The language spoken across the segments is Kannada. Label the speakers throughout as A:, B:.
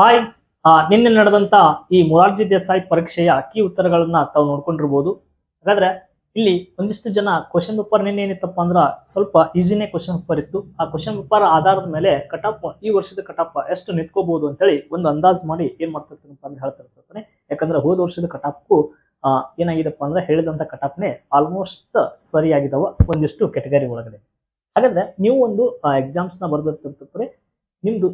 A: ಹಾಯ್. ನಿನ್ನೆ ನಡೆದಂತ ಈ ಮೊರಾರ್ಜಿ ದೇಸಾಯಿ ಪರೀಕ್ಷೆಯ ಕೀ ಉತ್ತರಗಳನ್ನ ತಾವು ನೋಡ್ಕೊಂಡಿರ್ಬೋದು. ಹಾಗಾದ್ರೆ ಇಲ್ಲಿ ಒಂದಿಷ್ಟು ಜನ ಕ್ವಶನ್ ಪೇಪರ್ ನಿನ್ನೆ ಏನಿತ್ತಪ್ಪ ಅಂದ್ರ ಸ್ವಲ್ಪ ಈಸಿನೇ ಕ್ವಶನ್ ಪೇಪರ್ ಇತ್ತು. ಆ ಕ್ವಶನ್ ಪೇಪರ್ ಆಧಾರದ ಮೇಲೆ ಕಟಪ್ ಈ ವರ್ಷದ ಕಟಪ್ ಎಷ್ಟು ನಿಂತ್ಕೋಬಹುದು ಅಂತೇಳಿ ಒಂದು ಅಂದಾಜ್ ಮಾಡಿ ಏನ್ ಮಾಡ್ತಿರ್ತಾನಪ್ಪ ಅಂದ್ರೆ ಹೇಳ್ತಿರ್ತಾನೆ. ಯಾಕಂದ್ರೆ ಹೋದ ವರ್ಷದ ಕಟಾಪ್ಗೂ ಏನಾಗಿದೆಪ್ಪ ಅಂದ್ರೆ ಹೇಳಿದಂತ ಕಟಾಪ್ನೇ ಆಲ್ಮೋಸ್ಟ್ ಸರಿಯಾಗಿದಾವ ಒಂದಿಷ್ಟು ಕೆಟಗರಿ ಒಳಗಡೆ. ಹಾಗಾದ್ರೆ ನೀವು ಒಂದು ಎಕ್ಸಾಮ್ಸ್ ನ ಬರ್ದಿರ್ತಿರ್ತಾರೆ, ನಿಮ್ದು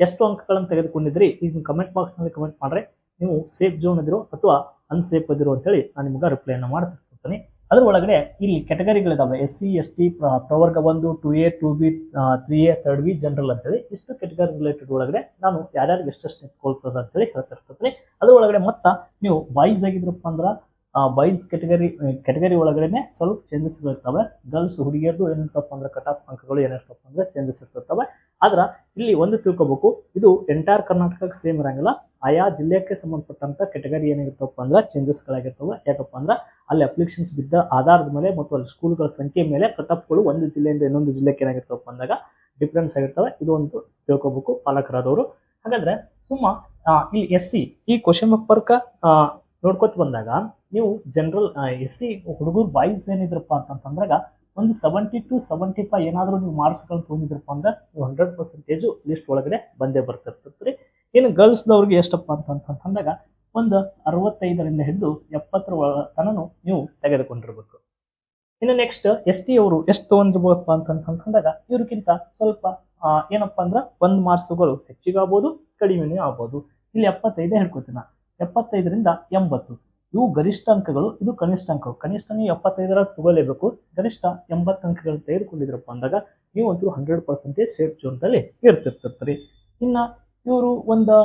A: ಎಷ್ಟು ಅಂಕಗಳನ್ನು ತೆಗೆದುಕೊಂಡಿದ್ರಿ ಈಗ ಕಮೆಂಟ್ ಬಾಕ್ಸ್ ನಲ್ಲಿ ಕಮೆಂಟ್ ಮಾಡ್ರೆ. ನೀವು ಸೇಫ್ ಝೋನ್ ಇದಿರೋ ಅಥವಾ ಅನ್ಸೇಫ್ ಇದಿರೋ ಅಂತೇಳಿ ನಾನು ನಿಮ್ಗೆ ರಿಪ್ಲೈನ ಮಾಡ್ತಿರ್ತೀನಿ. ಅದ್ರ ಒಳಗಡೆ ಇಲ್ಲಿ ಕೆಟಗರಿಗಳಿದಾವೆ. SC ST ಪ್ರವರ್ಗ 1, 2A 2B 3A 3B general ಅಂತೇಳಿ ಇಷ್ಟು ಕೆಟಗರಿ ರಿಲೇಟೆಡ್ ಒಳಗಡೆ ನಾನು ಯಾರ್ಯಾರಿಗೆ ಎಷ್ಟೆಷ್ಟು ನಿಂತ್ಕೊಳ್ತದ ಅಂತೇಳಿ ಹೇಳ್ತಿರ್ತೀನಿ. ಅದ್ರ ಒಳಗಡೆ ಮತ್ತ ನೀವು ಬಾಯ್ಸ್ ಆಗಿದ್ರಪ್ಪ ಅಂದ್ರ ಬಾಯ್ಸ್ ಕೆಟಗರಿ ಒಳಗಡೆ ಸ್ವಲ್ಪ ಚೇಂಜಸ್ ಇರ್ತವೆ. ಗರ್ಲ್ಸ್ ಹುಡುಗಿಯರ್ದು ಏನಿರ್ತಪ್ಪ ಅಂದ್ರೆ ಕಟಾಪ್ ಅಂಕಗಳು ಏನಿರ್ತಪ್ಪ ಅಂದ್ರೆ ಚೇಂಜಸ್ ಇರ್ತಿರ್ತವೆ. ಆದ್ರ ಇಲ್ಲಿ ಒಂದು ತಿಳ್ಕೊಬೇಕು, ಇದು ಎಂಟೈರ್ ಕರ್ನಾಟಕಕ್ಕೆ ಸೇಮ್ ಇರಂಗಿಲ್ಲ. ಆಯಾ ಜಿಲ್ಲೆಗೆ ಸಂಬಂಧಪಟ್ಟಂತ ಕೆಟಗರಿ ಏನಿರ್ತಪ್ಪ ಅಂದ್ರೆ ಚೇಂಜಸ್ ಗಳಾಗಿರ್ತವೆ. ಯಾಕಪ್ಪ ಅಂದ್ರೆ ಅಲ್ಲಿ ಅಪ್ಲಿಕೇಶನ್ಸ್ ಬಿದ್ದ ಆಧಾರದ ಮೇಲೆ ಮತ್ತು ಅಲ್ಲಿ ಸ್ಕೂಲ್ಗಳ ಸಂಖ್ಯೆ ಮೇಲೆ ಕಟಾಪ್ಗಳು ಒಂದು ಜಿಲ್ಲೆಯಿಂದ ಇನ್ನೊಂದು ಜಿಲ್ಲೆಗೆ ಏನಾಗಿರ್ತಪ್ಪ ಅಂದಾಗ ಡಿಫ್ರೆನ್ಸ್ ಆಗಿರ್ತವೆ. ಇದು ಒಂದು ತಿಳ್ಕೊಬೇಕು ಪಾಲಕರಾದವರು. ಹಾಗಾದ್ರೆ ಇಲ್ಲಿ SC ಈ ಕ್ವಶನ್ ಪೇಪರ್ಕ ನೋಡ್ಕೊತ ಬಂದಾಗ ನೀವು ಜನರಲ್ SC ಹುಡುಗರು ಬಾಯ್ಸ್ ಏನಿದ್ರಪ್ಪ ಅಂತಂದ್ರಾಗ ಒಂದು 70 to 75 ಏನಾದರೂ ನೀವು ಮಾರ್ಕ್ಸ್ಗಳು ತೊಗೊಂಡಿದ್ರಪ್ಪ ಅಂದ್ರೆ ನೀವು 100% ಲಿಸ್ಟ್ ಒಳಗಡೆ ಬಂದೇ ಬರ್ತಿರ್ತೀರಿ. ಇನ್ನು ಗರ್ಲ್ಸ್ದವ್ರಿಗೆ ಎಷ್ಟಪ್ಪ ಅಂತಂದಾಗ ಒಂದು 65ರಿಂದ ಹಿಡಿದು 70ರ ತನನು ನೀವು ತೆಗೆದುಕೊಂಡಿರ್ಬೇಕು. ಇನ್ನು ನೆಕ್ಸ್ಟ್ ST ಅವರು ಎಷ್ಟು ತೊಗೊಂಡಿರ್ಬೇಕಪ್ಪ ಅಂತಂದಾಗ ಇವ್ರಿಗಿಂತ ಸ್ವಲ್ಪ ಏನಪ್ಪಾ ಅಂದ್ರೆ ಒಂದು ಮಾರ್ಕ್ಸ್ಗಳು ಹೆಚ್ಚಿಗೆ ಆಗ್ಬೋದು, ಕಡಿಮೆನೂ ಆಗ್ಬೋದು. ಇಲ್ಲಿ 75 ಹೇಳ್ಕೊತೀನಿ. 75ರಿಂದ 80 ಇವು ಗರಿಷ್ಠ ಅಂಕಗಳು, ಇದು ಕನಿಷ್ಠ ಅಂಕಗಳು. ಕನಿಷ್ಠ ನೀವು 75ರ ತಗೋಲೇಬೇಕು, ಗರಿಷ್ಠ 80 ಅಂಕಗಳು ತೆಗೆದುಕೊಂಡಿದ್ರಪ್ಪ ಅಂದಾಗ ನೀವು ಅಂತೂ 100% ಸೇಫ್ ಜೋನ್ದಲ್ಲಿ ಇರ್ತಿರ್ತೀರಿ. ಇನ್ನ ಇವರು ಒಂದು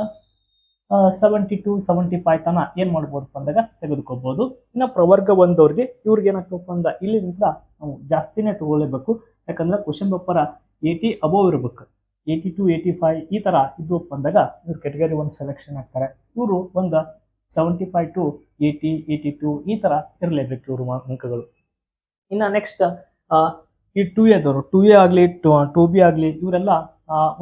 A: 70 to 75 ತನ ಏನ್ ಮಾಡ್ಬೋದಪ್ಪ ಅಂದಾಗ ತೆಗೆದುಕೋಬಹುದು. ಇನ್ನ ಪ್ರವರ್ಗ 1 ಅವ್ರಿಗೆ ಇವ್ರಿಗೆ ಏನಾಗ್ತಪ್ಪ ಅಂದ ಇಲ್ಲಿಂದ ನಾವು ಜಾಸ್ತಿನೇ ತಗೊಳ್ಳೇಬೇಕು. ಯಾಕಂದ್ರೆ ಕ್ವಶನ್ ಪೇಪರ್ 80 ಅಬೋವ್ ಇರ್ಬೇಕು. 80 to 85 ಈ ತರ ಇದ್ವಪ್ಪ ಅಂದಾಗ ಇವ್ರು ಕೆಟಗರಿ 1 ಸೆಲೆಕ್ಷನ್ ಆಗ್ತಾರೆ. ಇವರು ಒಂದು 75 to 80 82 ಈ ತರ ಇರಲೇಬೇಕು ಇವ್ರ ಅಂಕಗಳು. ಇನ್ನ ನೆಕ್ಸ್ಟ್ ಈ 2A ದವರು 2A ಆಗ್ಲಿ 2B ಆಗ್ಲಿ ಇವರೆಲ್ಲ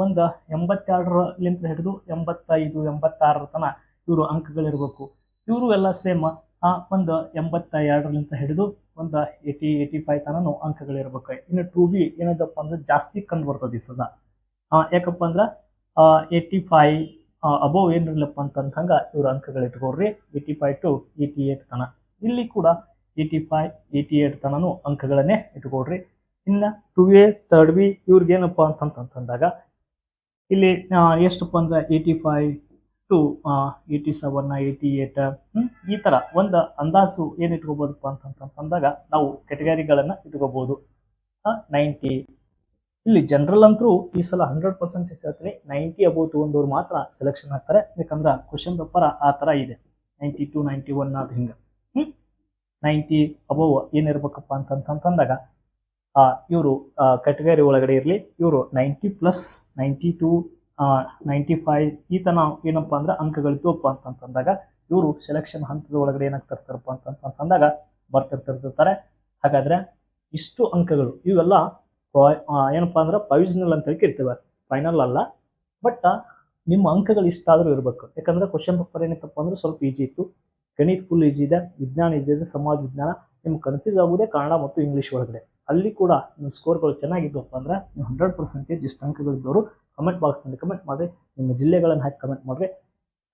A: ಒಂದು 82ರಿಂದ ಹಿಡಿದು 85 86 ತನ ಇವರು ಅಂಕಗಳಿರ್ಬೇಕು. ಇವರು ಎಲ್ಲ ಸೇಮ್ ಒಂದು 82ರಿಂದ ಹಿಡಿದು ಒಂದು 80 85 ತನೂ ಅಂಕಗಳಿರ್ಬೇಕು. ಇನ್ನು 2B ಏನದಪ್ಪ ಅಂದ್ರೆ ಜಾಸ್ತಿ ಕಂಡು ಬರ್ತದೆ ಈ ಸದ. ಯಾಕಪ್ಪ ಅಂದ್ರ 85 ಅಬೋವ್ ಏನಿರ್ಲಪ್ಪ ಅಂತಂದಂಗ ಇವ್ರ ಅಂಕಗಳು ಇಟ್ಕೊಡ್ರಿ. 85 to 88 ತನ ಇಲ್ಲಿ ಕೂಡ 85 88 ತನೂ ಅಂಕಗಳನ್ನೇ ಇಟ್ಕೊಡ್ರಿ. ಇನ್ನ 2A 3B ಇವ್ರಿಗೆ ಏನಪ್ಪ ಅಂತಂದಾಗ ಇಲ್ಲಿ ಎಷ್ಟಪ್ಪ ಅಂದ್ರೆ 85 to 87 88 ಈ ತರ ಒಂದು ಅಂದಾಜು ಏನ್ ಇಟ್ಕೋಬಹುದಪ್ಪ ಅಂತಂದಾಗ ನಾವು ಕೆಟಗರಿಗಳನ್ನ ಇಟ್ಕೋಬಹುದು. 90 ಇಲ್ಲಿ ಜನರಲ್ ಅಂತೂ ಈ ಸಲ 100% ಹೇಳ್ತೀನಿ 90 ಅಬೋವ್ ತಗೊಂಡವ್ರು ಮಾತ್ರ ಸೆಲೆಕ್ಷನ್ ಆಗ್ತಾರೆ. ಯಾಕಂದ್ರೆ ಕ್ವಶನ್ ಪೇಪರ್ ಆ ತರ ಇದೆ. 90 to 91 ಅದು ಹಿಂಗ 90 ಅಬೋವ್ ಏನಿರ್ಬೇಕಪ್ಪ ಅಂತಂದಾಗ ಇವರು ಕೆಟಗರಿ ಒಳಗಡೆ ಇರಲಿ. ಇವರು 90+, 90 to 95 ಈ ತನ ಏನಪ್ಪಾ ಅಂದ್ರೆ ಅಂಕಗಳಿದ್ದವಪ್ಪ ಅಂತಂದಾಗ ಇವರು ಸೆಲೆಕ್ಷನ್ ಹಂತದ ಒಳಗಡೆ ಏನಾಗ್ತಿರ್ತಾರಪ್ಪ ಅಂತಂದಾಗ ಬರ್ತಿರ್ತಿರ್ತಾರೆ. ಹಾಗಾದ್ರೆ ಇಷ್ಟು ಅಂಕಗಳು ಇವೆಲ್ಲ ಏನಪ್ಪಾ ಅಂದ್ರೆ ಪ್ರೊವಿಷನಲ್ ಅಂತ ಕರಿತೀವಿ, ಫೈನಲ್ ಅಲ್ಲ. ಬಟ್ ನಿಮ್ಮ ಅಂಕಗಳು ಇಷ್ಟಾದ್ರೂ ಇರ್ಬೇಕು. ಯಾಕಂದ್ರೆ ಕ್ವಶನ್ ಪೇಪರ್ ಏನಿತ್ತಪ್ಪ ಅಂದ್ರೆ ಸ್ವಲ್ಪ ಈಜಿ ಇತ್ತು. ಗಣಿತ ಫುಲ್ ಈಜಿ ಇದೆ, ವಿಜ್ಞಾನ ಈಜಿ ಇದೆ, ಸಮಾಜ ವಿಜ್ಞಾನ ನಿಮ್ಗೆ ಕನ್ಫ್ಯೂಸ್ ಆಗುವುದೇ ಕನ್ನಡ ಮತ್ತು ಇಂಗ್ಲಿಷ್ ಒಳಗಡೆ. ಅಲ್ಲಿ ಕೂಡ ನಿಮ್ಮ ಸ್ಕೋರ್ಗಳು ಚೆನ್ನಾಗಿದ್ದವಪ್ಪ ಅಂದ್ರೆ ನೀವು 100% ಇಷ್ಟು ಅಂಕಗಳಿದ್ದವರು ಕಮೆಂಟ್ ಬಾಕ್ಸ್ನಲ್ಲಿ ಕಮೆಂಟ್ ಮಾಡಿರಿ. ನಿಮ್ಮ ಜಿಲ್ಲೆಗಳನ್ನು ಹಾಕಿ ಕಮೆಂಟ್ ಮಾಡಿರಿ.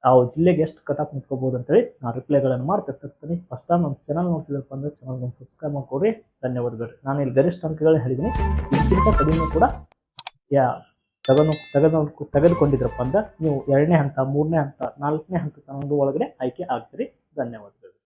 A: ಆ ಜಿಲ್ಲೆಗೆ ಎಷ್ಟು ಕಟಾಪ್ ನಿಂತ್ಕೋಬಹುದು ಅಂತೇಳಿ ನಾನು ರಿಪ್ಲೈಗಳನ್ನು ಮಾಡ್ತಿರ್ತೀನಿ. ಫಸ್ಟ್ ಟೈಮ್ ನಮ್ಮ ಚಾನಲ್ ನೋಡ್ತಿದ್ದಪ್ಪ ಅಂದ್ರೆ ಚಾನಲ್ಗೆ ಸಬ್ಸ್ಕ್ರೈಬ್ ಮಾಡ್ಕೊಡ್ರಿ. ಧನ್ಯವಾದಗಳು. ನಾನು ಇಲ್ಲಿ ಗರಿಷ್ಠ ಅಂಕಗಳನ್ನ ಹೇಳಿದ್ದೀನಿ. ಇದಕ್ಕಿಂತ ಕಡಿಮೆ ಕೂಡ ತೆಗೆದುಕೊಂಡಿದ್ರಪ್ಪ ಅಂದ್ರೆ ನೀವು 2ನೇ ಹಂತ 3ನೇ ಹಂತ 4ನೇ ಹಂತ ಒಳಗಡೆ ಆಯ್ಕೆ ಆಗ್ತೀರಿ. ಧನ್ಯವಾದಗಳು.